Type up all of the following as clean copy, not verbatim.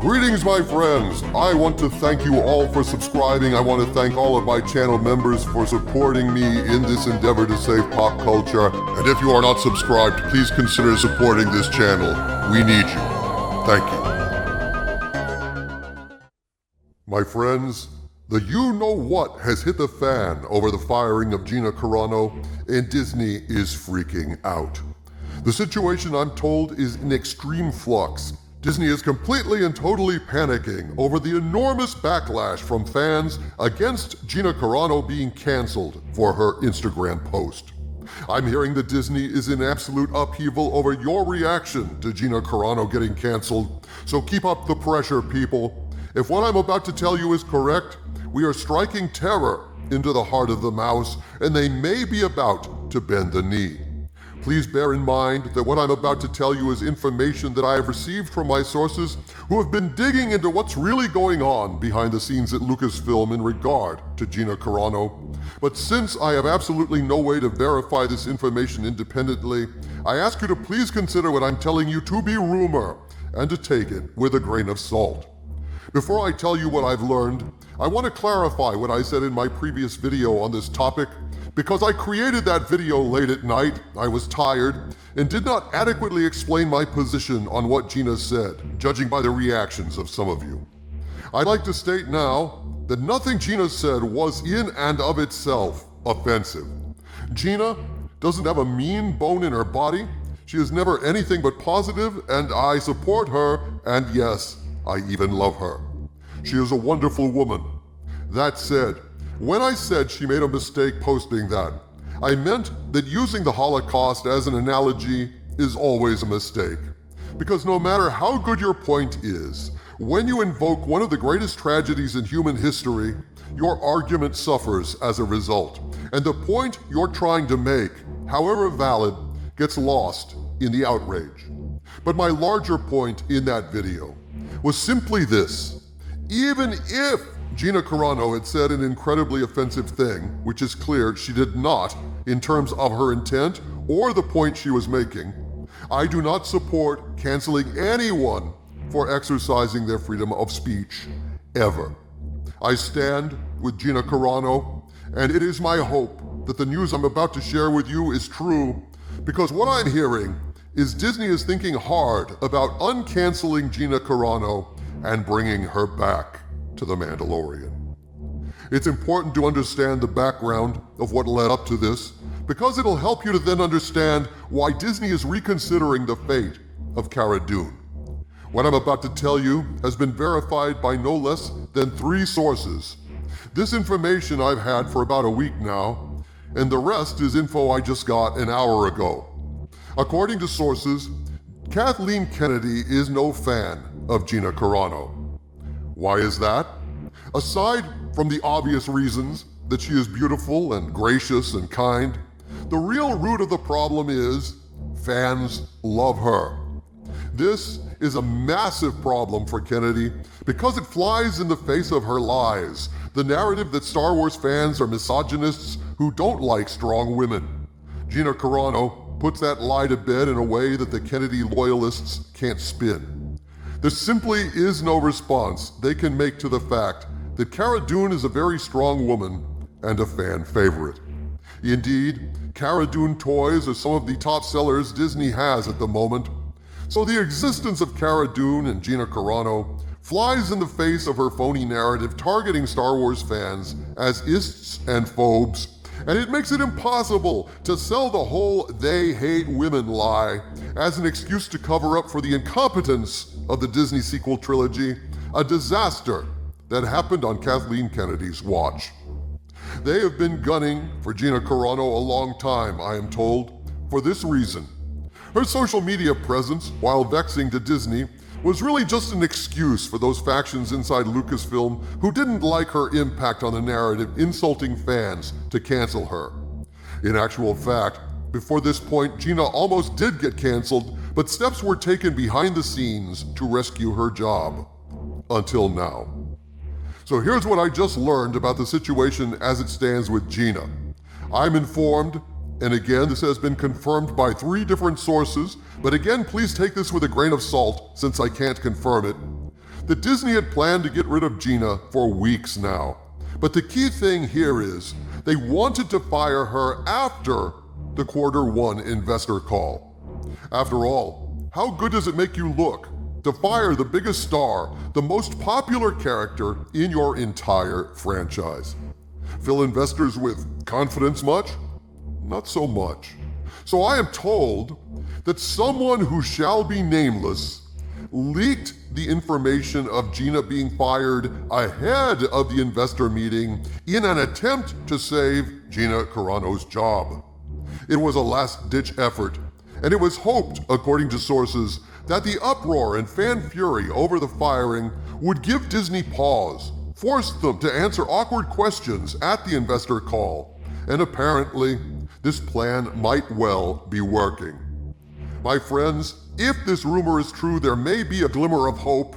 Greetings, my friends. I want to thank you all for subscribing. I want to thank all of my channel members for supporting me in this endeavor to save pop culture. And if you are not subscribed, please consider supporting this channel. We need you. Thank you. My friends, the you-know-what has hit the fan over the firing of Gina Carano, and Disney is freaking out. The situation, I'm told, is in extreme flux. Disney is completely and totally panicking over the enormous backlash from fans against Gina Carano being canceled for her Instagram post. I'm hearing that Disney is in absolute upheaval over your reaction to Gina Carano getting canceled, so keep up the pressure, people. If what I'm about to tell you is correct, we are striking terror into the heart of the mouse, and they may be about to bend the knee. Please bear in mind that what I'm about to tell you is information that I have received from my sources who have been digging into what's really going on behind the scenes at Lucasfilm in regard to Gina Carano. But since I have absolutely no way to verify this information independently, I ask you to please consider what I'm telling you to be rumor and to take it with a grain of salt. Before I tell you what I've learned, I want to clarify what I said in my previous video on this topic. Because I created that video late at night, I was tired, and did not adequately explain my position on what Gina said, judging by the reactions of some of you. I'd like to state now that nothing Gina said was in and of itself offensive. Gina doesn't have a mean bone in her body. She is never anything but positive, and I support her, and yes, I even love her. She is a wonderful woman. That said, when I said she made a mistake posting that, I meant that using the Holocaust as an analogy is always a mistake. Because no matter how good your point is, when you invoke one of the greatest tragedies in human history, your argument suffers as a result. And the point you're trying to make, however valid, gets lost in the outrage. But my larger point in that video was simply this: even if Gina Carano had said an incredibly offensive thing, which is clear she did not in terms of her intent or the point she was making, I do not support canceling anyone for exercising their freedom of speech, ever. I stand with Gina Carano, and it is my hope that the news I'm about to share with you is true, because what I'm hearing is Disney is thinking hard about uncanceling Gina Carano and bringing her back to The Mandalorian. It's important to understand the background of what led up to this, because it'll help you to then understand why Disney is reconsidering the fate of Cara Dune. What I'm about to tell you has been verified by no less than 3 sources. This information I've had for about a week now, and the rest is info I just got an hour ago. According to sources, Kathleen Kennedy is no fan of Gina Carano. Why is that? Aside from the obvious reasons that she is beautiful and gracious and kind, the real root of the problem is fans love her. This is a massive problem for Kennedy because it flies in the face of her lies, the narrative that Star Wars fans are misogynists who don't like strong women. Gina Carano puts that lie to bed in a way that the Kennedy loyalists can't spin. There simply is no response they can make to the fact that Cara Dune is a very strong woman and a fan favorite. Indeed, Cara Dune toys are some of the top sellers Disney has at the moment. So the existence of Cara Dune and Gina Carano flies in the face of her phony narrative targeting Star Wars fans as ists and phobes, and it makes it impossible to sell the whole "they hate women" lie as an excuse to cover up for the incompetence of the Disney sequel trilogy, a disaster that happened on Kathleen Kennedy's watch. They have been gunning for Gina Carano a long time, I am told, for this reason. Her social media presence, while vexing to Disney, was really just an excuse for those factions inside Lucasfilm who didn't like her impact on the narrative, insulting fans to cancel her. In actual fact, before this point, Gina almost did get canceled, but steps were taken behind the scenes to rescue her job. Until now. So here's what I just learned about the situation as it stands with Gina. I'm informed, and again, this has been confirmed by 3 different sources, but again, please take this with a grain of salt since I can't confirm it, that Disney had planned to get rid of Gina for weeks now. But the key thing here is they wanted to fire her after the Q1 investor call. After all, how good does it make you look to fire the biggest star, the most popular character in your entire franchise? Fill investors with confidence much? Not so much. So I am told that someone who shall be nameless leaked the information of Gina being fired ahead of the investor meeting in an attempt to save Gina Carano's job. It was a last-ditch effort, and it was hoped, according to sources, that the uproar and fan fury over the firing would give Disney pause, force them to answer awkward questions at the investor call, and apparently, this plan might well be working. My friends, if this rumor is true, there may be a glimmer of hope.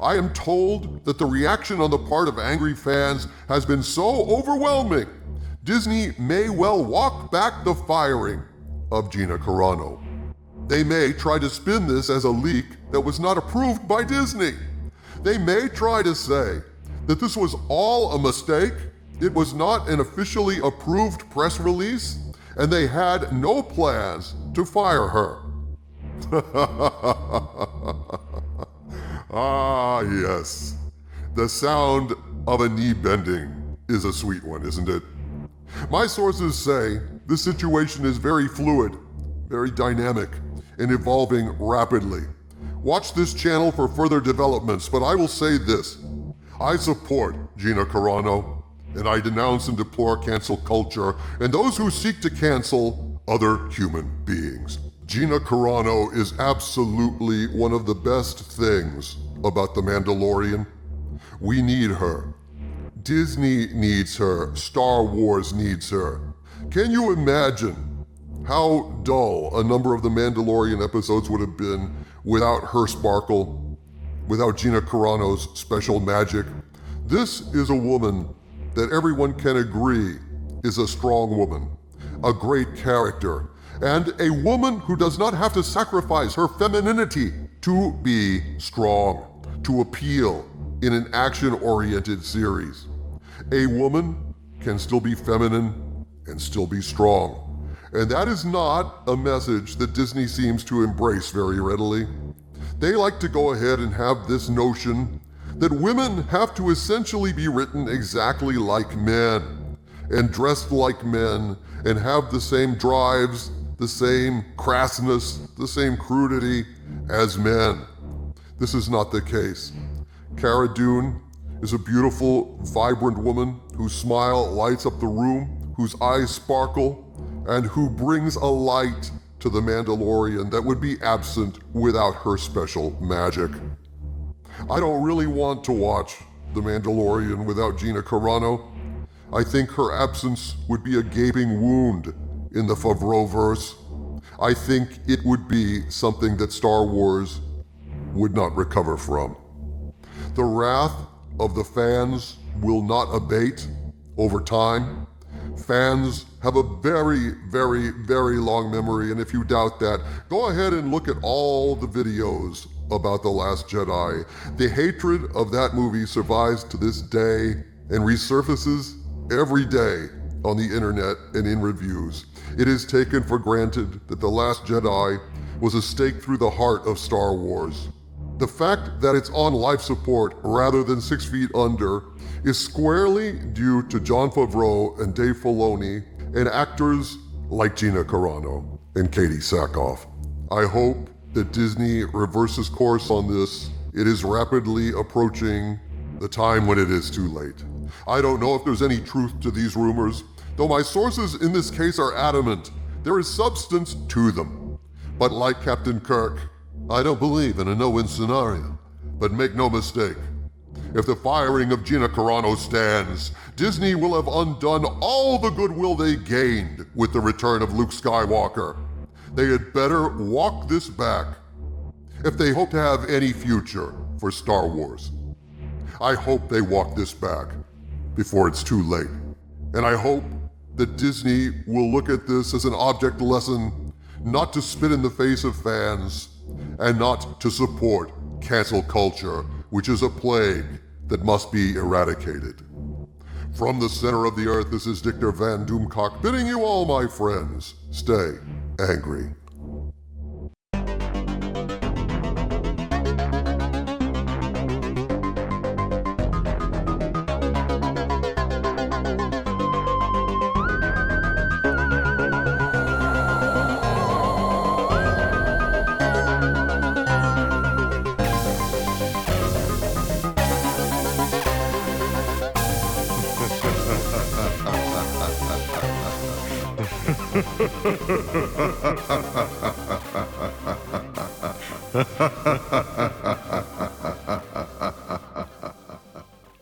I am told that the reaction on the part of angry fans has been so overwhelming, Disney may well walk back the firing of Gina Carano. They may try to spin this as a leak that was not approved by Disney. They may try to say that this was all a mistake, it was not an officially approved press release, and they had no plans to fire her. Ah, yes. The sound of a knee bending is a sweet one, isn't it? My sources say this situation is very fluid, very dynamic, and evolving rapidly. Watch this channel for further developments, but I will say this. I support Gina Carano, and I denounce and deplore cancel culture and those who seek to cancel other human beings. Gina Carano is absolutely one of the best things about The Mandalorian. We need her. Disney needs her. Star Wars needs her. Can you imagine how dull a number of The Mandalorian episodes would have been without her sparkle, without Gina Carano's special magic? This is a woman that everyone can agree is a strong woman, a great character, and a woman who does not have to sacrifice her femininity to be strong, to appeal in an action-oriented series. A woman can still be feminine and still be strong. And that is not a message that Disney seems to embrace very readily. They like to go ahead and have this notion that women have to essentially be written exactly like men, and dressed like men, and have the same drives, the same crassness, the same crudity as men. This is not the case. Cara Dune is a beautiful, vibrant woman whose smile lights up the room, whose eyes sparkle, and who brings a light to the Mandalorian that would be absent without her special magic. I don't really want to watch The Mandalorian without Gina Carano. I think her absence would be a gaping wound in the Favreau-verse. I think it would be something that Star Wars would not recover from. The wrath of the fans will not abate over time. Fans have a very, very, very long memory, and if you doubt that, go ahead and look at all the videos about The Last Jedi. The hatred of that movie survives to this day and resurfaces every day on the internet and in reviews. It is taken for granted that The Last Jedi was a stake through the heart of Star Wars. The fact that it's on life support rather than 6 feet under is squarely due to Jon Favreau and Dave Filoni and actors like Gina Carano and Katie Sackhoff. I hope that Disney reverses course on this. It is rapidly approaching the time when it is too late. I don't know if there's any truth to these rumors, though my sources in this case are adamant there is substance to them. But like Captain Kirk, I don't believe in a no-win scenario. But make no mistake, if the firing of Gina Carano stands, Disney will have undone all the goodwill they gained with the return of Luke Skywalker. They had better walk this back if they hope to have any future for Star Wars. I hope they walk this back before it's too late. And I hope that Disney will look at this as an object lesson, not to spit in the face of fans and not to support cancel culture which is a plague that must be eradicated. From the center of the earth, this is Dictor Van Doomcock bidding you all, my friends, stay angry. Ha ha ha ha.